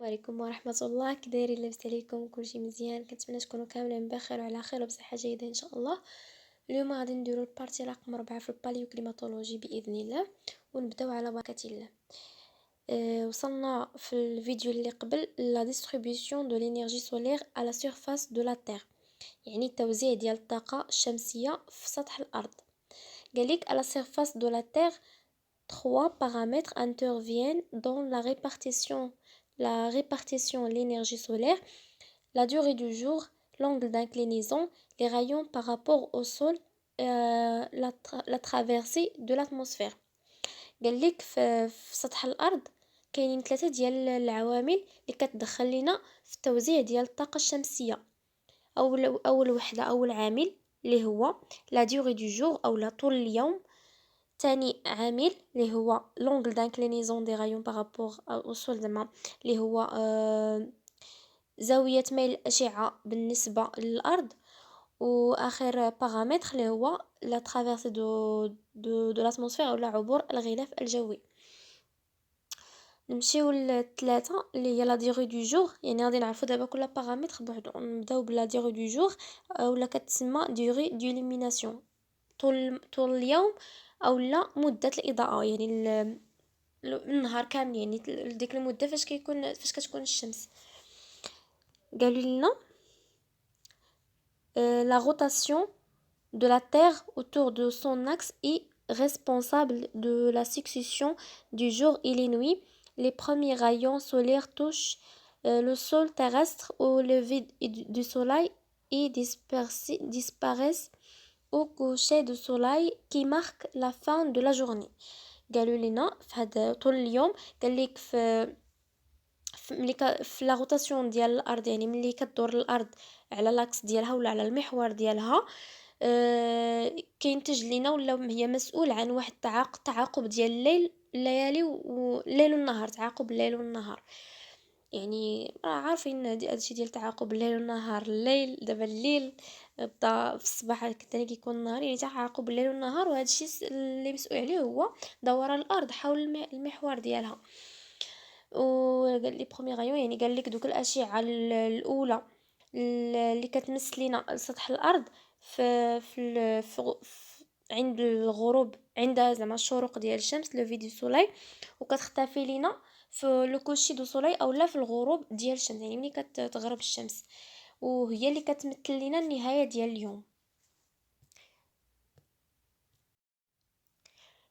عليكم ورحمة الله، كي دايرين؟ لاباس عليكم؟ كلشي مزيان؟ كنتمنى تكونوا كاملين بخير وعلى خير وبصحة جيدة ان شاء الله. اليوم غادي نديرو البارتي رقم 4 في الباليوكليماتولوجي باذن الله، ونبداو على بركة الله. وصلنا في الفيديو اللي قبل لا ديستريبيوشن دو لينيرجي سولير على سيرفاس دو لا تير، يعني التوزيع ديال الطاقة الشمسية في سطح الارض. قالك على سيرفاس دو لا تير trois paramètres interviennent dans la répartition de l'énergie solaire: la durée du jour, l'angle d'inclinaison, les rayons par rapport au sol, la traversée de l'atmosphère. قالك في سطح الأرض كاينين 3 ديال العوامل اللي كتدخل لنا في التوزيع ديال الطاقة الشمسية. أول وحدة، أول عامل اللي هو la durée du jour أو لا طول اليوم. تاني عامل اللي هو l'angle d'inclinaison des rayons par rapport au sol، زعما اللي هو زاوية ميل الأشعة بالنسبة للأرض. وآخر بارامتر اللي هو la traversée de l'atmosphère أو عبور الغلاف الجوي. نمشيو للثلاثة اللي هي لا durée du jour، يعني غادي نعرفو دابا كل بارامتر بوحدو. نبداو بلا durée du jour اولا كتسمى durée d'illumination، طول اليوم او لا مده الاضاءه، يعني النهار كامل، يعني ديك المده فاش كتكون الشمس. قالوا لنا la rotation de la terre autour de son axe est responsable de la succession du jour et les nuits. Les premiers rayons solaires touchent le sol terrestre au lever du soleil et disparaissent au coucher du soleil qui marque la fin de la journée. قالوا لنا في هذا طول اليوم، قال لك في لا روتاسيون ديال الارض، يعني ملي كدور الارض على لاكس ديالها ولا على المحور ديالها، كينتج لينا ولا هي مسؤول عن واحد تعاقب ديال الليالي والليل والنهار، تعاقب الليل والنهار. يعني عارفين هادشي ديال تعاقب الليل والنهار، الليل دابا الليل بدا في الصباح ثاني كيكون النهار، يعني تعاقب الليل والنهار. وهذا الشيء اللي مسؤول عليه هو دوران الارض حول المحور ديالها. وقال لي بروميي غايون، يعني قال لك دوك الاشعه الاولى اللي كتمس لينا سطح الارض في عند الغروب، عند زعما الشروق ديال الشمس، لو في دو سولاي، وكتختفي لينا في لو كوشي دو سولاي اولا في الغروب ديال الشمس، يعني ملي كتغرب الشمس، وهي اللي كتمثل لينا النهايه ديال اليوم.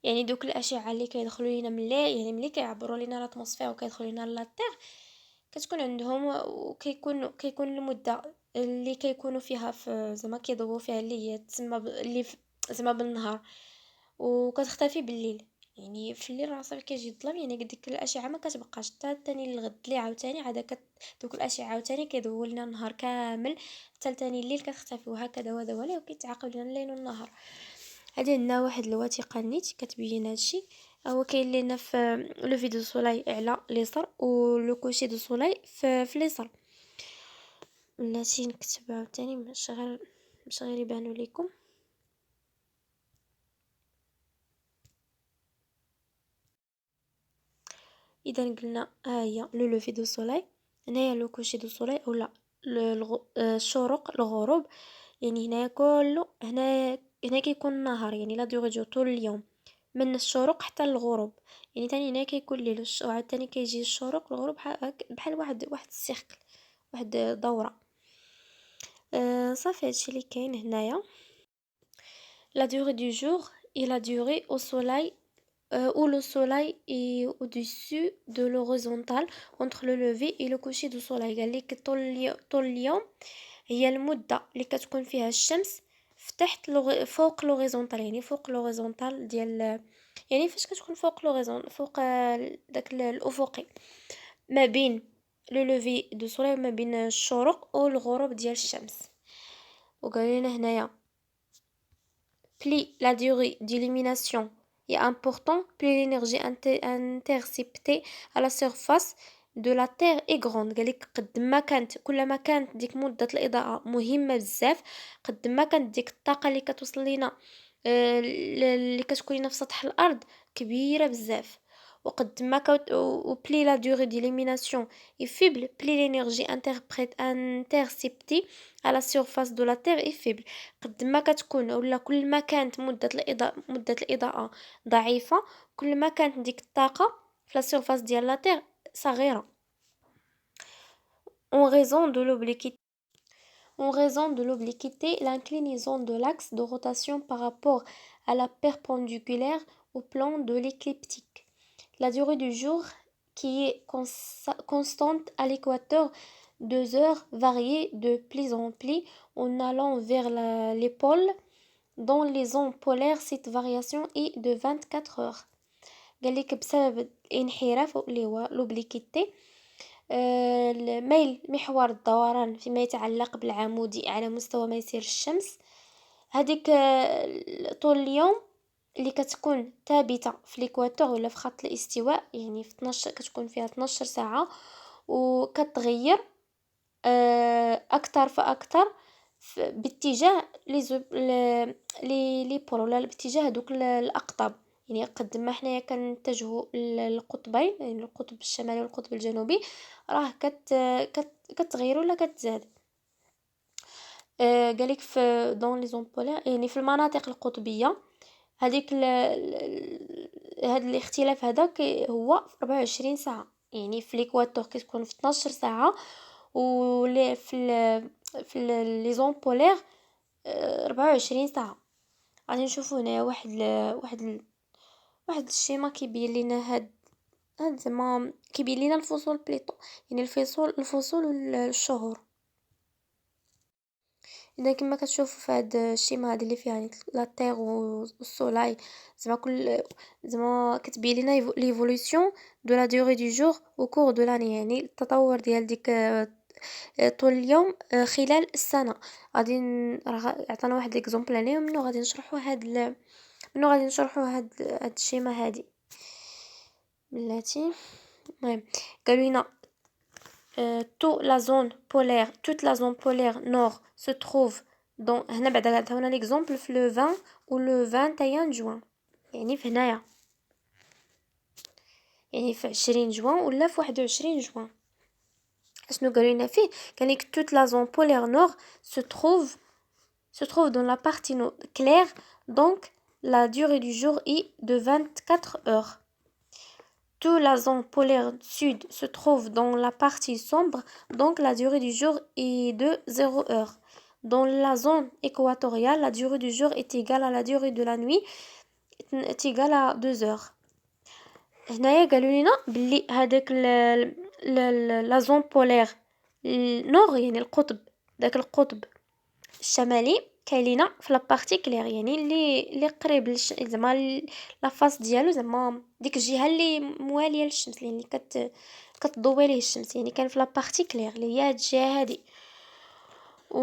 يعني دوك الاشعه اللي كيدخلوا لينا يعني ملي كيعبروا لينا الاتموسفير وكيدخلوا لينا للتير، كتكون عندهم وكيكون المده اللي كيكونوا فيها في زعما كيضووا فيها، اللي هي تسمى اللي زعما بالنهار، وكتختفي بالليل. يعني في الليل راه صافي كيجي الظلام، يعني ديك الاشعه ما كتبقاش حتى ثاني الغد اللي عاوتاني عاد دوك الاشعه عاوتاني كيضووا لنا النهار كامل حتى ثاني الليل كتختفي، وهكذا وهذا ولا وكيتعاقب لنا الليل والنهار. هادي عندنا واحد الوثيقه نيت كتبين هادشي. هو كاين لينا في لو فيديو سولاي على اليسار ولو كوشي دو سولاي في اليسار. بلاتي نكتب عاوتاني باش غير يبانوا لكم. اذا قلنا ها هي لو لوفي دو سولاي، هنايا لو كوشي دو سولاي اولا الشروق الغروب. يعني هنايا كله هنا كيكون النهار، يعني لا دوغي دو طول اليوم من الشروق حتى الغروب. يعني تاني هنا كيكون الليل وعاد تاني كيجي الشروق الغروب بحال واحد السيركل، واحد دوره. صافي هادشي اللي كاين هنايا. La durée du jour et la durée au soleil où le soleil est au-dessus de l'horizontale entre le lever et le coucher du soleil. قال لك طول اليوم هي المدة اللي كتكون فيها الشمس تحت فوق لوريزونتال، يعني فوق لوريزونتال ديال، يعني فاش كتكون فوق داك الافقي ما بين لو لوفي دو سولاي وما بين الشروق والغروب ديال الشمس. وقال لنا هنايا plus la durée d'illumination est importante, plus l'énergie interceptée à la surface de la terre est grande. قالك قد ما كانت كل ما كانت ديك مدة الإضاءة مهمة بزاف، قد ما كانت ديك الطاقة اللي كتوصل لينا اللي كتكون لينا في سطح الأرض كبيرة بزاف. وقد ما plus la durée d'élimination est faible, plus l'énergie interceptée à la surface de la Terre est faible. قد ما كتكون ولا كل ما كانت مدة الإضاءة ضعيفة، كل ما كانت ديك الطاقة في la surface ديال la Terre صغيرة. En raison de l'obliquité, l'inclinaison de l'axe de rotation par rapport à la perpendiculaire au plan de l'écliptique. La durée du jour, qui est constante à l'équateur, 2 heures, varie de plus en plus en allant vers les pôles. Dans les zones polaires, cette variation est de 24 heures. قال لك بسبب الانحراف اللي هو l'obliquité الميل محور الدوران فيما يتعلق بالعمودي على مستوى مسير الشمس، هذيك طول اليوم اللي كتكون ثابته في الاكواتور ولا في خط الاستواء، يعني في 12 كتكون فيها 12 ساعه وكتغير اكثر فاكثر باتجاه لي بول ولا باتجاه دوك الاقطاب. يعني قد ما حنايا كنتجهوا للقطبين، يعني القطب الشمالي والقطب الجنوبي، راه كتغير ولا كتزاد. قالك في دون لي زون بولار، يعني في المناطق القطبيه هذيك هذا الاختلاف هذا هو في 24 ساعه. يعني في ليكواتور كتكون في 12 ساعه، و في لي زون بولار 24 ساعه. غادي نشوفوا هنا واحد الشيما كيبين لينا هاد زعما كيبين لينا الفصول بليطو، يعني الفصول والشهور. اذا كما كتشوفوا في هاد الشيما هادي اللي فيها يعني لا تيغ والسولاي، زعما كل زعما كتبين لينا ليفولوسيون دو لا دوري دو جور او كور دو لاني، يعني التطور ديال ديك طول اليوم خلال السنه. غادي راه عطانا واحد ليكزامبل عليه منو غادي نشرحوا هاد الشيما هادي بلاتي. المهم قالوا لنا toute la zone polaire nord se trouve dans هنا بعدا عطاونا ليكزامبل في لو 20 و لو 21 جوان، يعني في هنايا يعني في 20 جوان ولا في 21 جوان. اشنو قالوا لنا فيه؟ قال لك toute la zone polaire nord se trouve dans la partie claire, donc la durée du jour est de 24 heures. Toute la zone polaire sud se trouve dans la partie sombre, donc la durée du jour est de 0 heure. Dans la zone équatoriale, la durée du jour est égale à la durée de la nuit, est égale à 2 heures. هنايا قالوا لنا بلي هذاك لا زون بولير نور، يعني القطب، داك القطب الشمالي كاين لينا في لا بارتي كلير، يعني اللي قريب زعما لا فاس ديالو، زعما ديك الجهه اللي مواليه للشمس، اللي كتضوي ليه الشمس، يعني كان في لا بارتي كلير اللي هي هاد الجهه هادي. و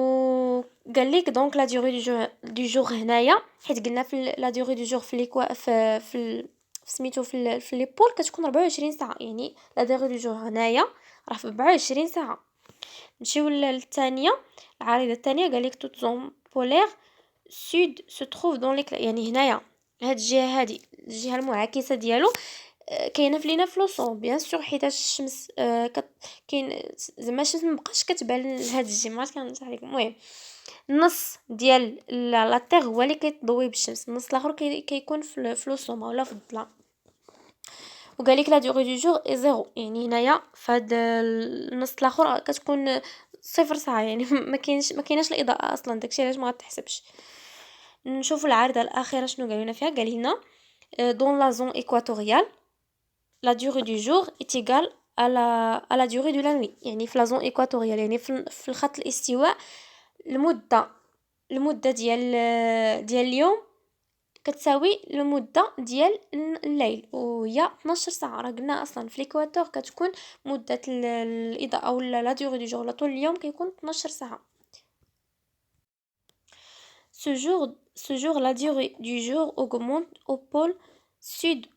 قال لك دونك لا دوري دو جور هنايا، حيت قلنا في لا دوري دو جور في ليكوا في سميتو في لي بول كتكون 24 ساعه، يعني لا دوري دو جور هنايا راه في 24 ساعه. نمشيو للثانيه، العريضه الثانيه قال لك توت زون بولير سود سو تروف دون لي، يعني هنايا هاد الجهه هادي الجهه المعاكسه ديالو كاينه في لينا في لوسون بيان سور، حيت الشمس كاين زعما الشمس مابقاش كتبان لهاد الجهه، ما كنشرح لكم. المهم النص ديال لا تيغ هو اللي كيتضوي بالشمس، النص الاخر كيكون في لوسون ولا في الظلام. وقال لك لا دوري دو جور اي زيرو، يعني هنايا فهاد النص الاخر كتكون 0 ساعه، يعني ما كايناش الاضاءه اصلا، داكشي علاش ما غتحسبش. نشوفوا العارضه الاخيره شنو قالوا لنا فيها. قال لنا دون لا زون ايكواتوريال la durée du jour est égale à la durée de la nuit، يعني في la zone équatoriale، يعني في الخط الاستواء المدة ديال اليوم كتساوي المدة ديال الليل، وهي 12 ساعة. راه قلنا اصلا في ليكواتور كتكون مدة الاضاءة ولا لا durée du jour ولا طول اليوم كيكون 12 ساعة. Ce jour, la durée du jour augmente au pôle sud,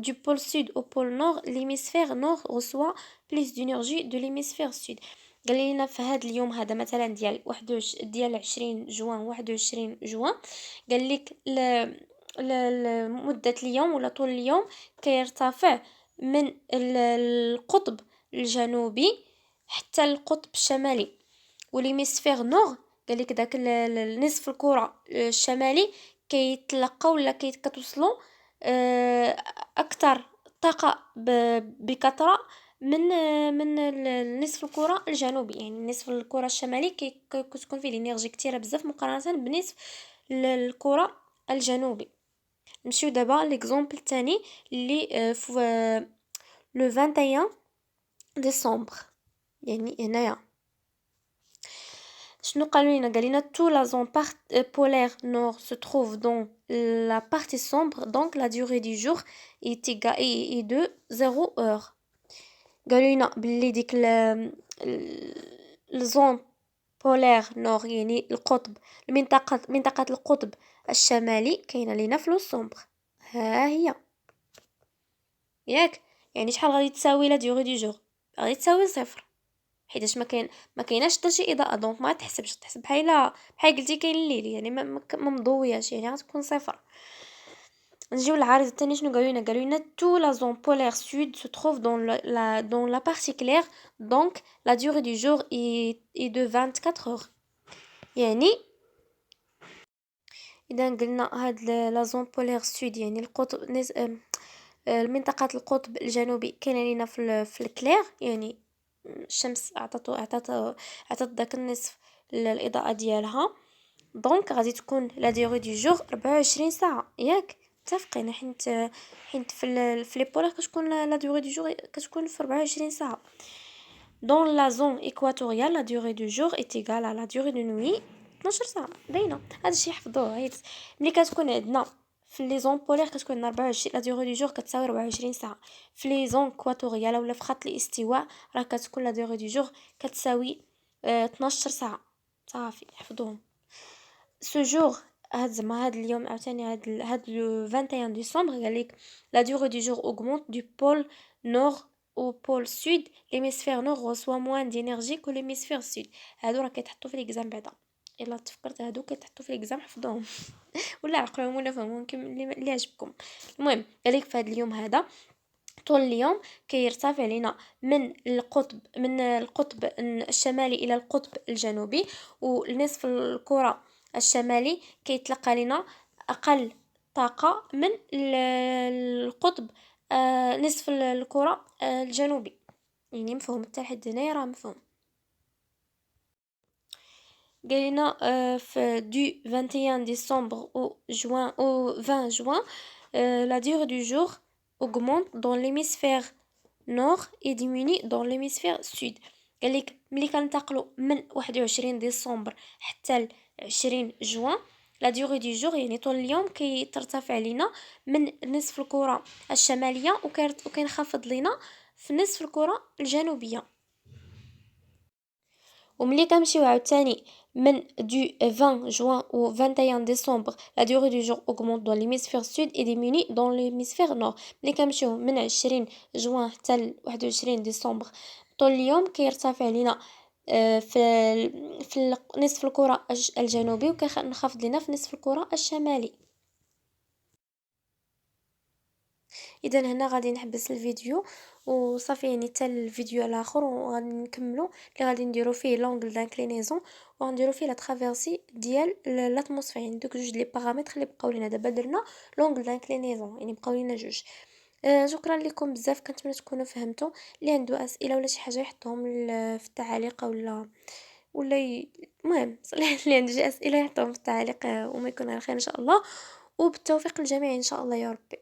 du pôle sud au pôle nord. L'hémisphère nord reçoit plus d'énergie de l'hémisphère sud. قال لنا في هذا اليوم هذا مثلا ديال 20 جوان 21 جوان، قال لك مدة اليوم ولا طول اليوم كيرتفع من القطب الجنوبي حتى القطب الشمالي، وليميسفير نور قالك داك نصف الكرة الشمالي كيتلقى ولا كتوصلو اكثر طاقة بكثرة من نصف الكرة الجنوبي. يعني نصف الكرة الشمالي كتكون فيه الانرجي كتيرة بزاف مقارنة بنصف الكرة الجنوبي. نمشيو دابا ليكزومبل الثاني اللي في لو 21 ديسمبر. يعني هنايا شنو قالوا لنا؟ قال لنا tout la zone polaire nord se trouve dans la partie sombre, donc la durée du jour est de 0 heure. قالوا لنا بلي ديك الزون بولير نور يعني القطب منطقة القطب الشمالي كاينه لينا في لو سومبر. ها هي ياك، يعني شحال غادي تساوي لا ديوري دي جور؟ غادي تساوي صفر، حيتاش ما كايناش حتى شي اضاءه، دونك ما تحسبش، تحسب بحال قلتي كاين الليل، يعني ما مضوياش، يعني غتكون صفر. نجيو للعارض الثاني شنو قالوا لنا تو لا زون بولير سود se trouve dans la partie claire, donc la durée du jour est de 24 heures. يعني اذا قلنا هاد لا زون بولير سود يعني القطب المنطقة القطب الجنوبي كاينه لينا في الكلير، يعني الشمس عطات داك النصف الاضاءه ديالها، دونك غادي تكون لا ديوري دو جور 24 ساعه. ياك متفقين؟ حيت في لي بولار كتكون لا ديوري دو جور كتكون في 24 ساعه. دون لا زون ايكواتوريال لا ديوري دو جور ايت ايغال على لا ديوري دو نوي 12 ساعه. باينه هادشي حفظوه. حيت ملي كتكون عندنا في لي زون بولير كتكون 24 لا ديوري دو جور كتساوي 24 ساعه، في لي زون اكواتوريال ولا في خط الاستواء راه كتكون لا ديوري دو جور كتساوي 12 ساعه. صافي حفظوهم. سو جور هاد اليوم عاوتاني هاد لو 21 ديسمبر قالك لا ديوري دو جور augmente du pôle nord au pôle sud. l'hémisphère nord reçoit moins d'énergie que l'hémisphère sud. هادو راه كيتحطوا في ليكزام بعدا، الا تفكرت هادو كيتحطوا في ليكزام حفظوهم ولا عقلوهم ولا فهموهم كيما اللي عجبكم. المهم قالك في هاد اليوم هذا طول اليوم كيرتفع لنا من القطب الشمالي الى القطب الجنوبي، ونصف الكرة الشمالي كيتلقى لنا اقل طاقة من القطب نصف الكرة الجنوبي. يعني مفهوم حتى لحد هنايا راه مفهوم. قالنا في du 21 décembre au 20 juin la durée du jour augmente dans l'hémisphère nord et diminue dans l'hémisphère sud. قالك ملي كنتقلوا من 21 ديسمبر حتى ل 20 جوان لا ديوري دي جور يعني طول اليوم كيترتفع لينا من نصف الكرة الشمالية وكينخفض لينا في نصف الكرة الجنوبية. وملي كنمشيو عاوتاني من du 20 juin au 21 décembre la durée du jour augmente dans l'hémisphère sud et diminue dans l'hémisphère nord. ملي كنمشيو من 20 جوان حتى ل 21 ديسمبر طول اليوم كيرتفع لينا في نصف الكرة الجنوبي وكينخفض لينا في نصف الكرة الشمالي. اذا هنا غادي نحبس الفيديو وصافي، يعني حتى الفيديو الاخر وغادي نكملو اللي غادي نديرو فيه لونغل دانكلينيزون وغنديرو فيه لا ترافيرسي ديال لاتموسفير. يعني دوك جوج لي بارامتر اللي بقاو لينا دابا درنا لونغل دانكلينيزون، يعني بقاو لينا جوج. شكرا لكم بزاف، كنتمنى تكونوا فهمتوا. اللي عنده اسئله ولا شي حاجه يحطهم في التعاليق المهم اللي عنده شي اسئله يحطهم في التعاليق وما يكون على خير ان شاء الله، وبالتوفيق للجميع ان شاء الله يا ربي.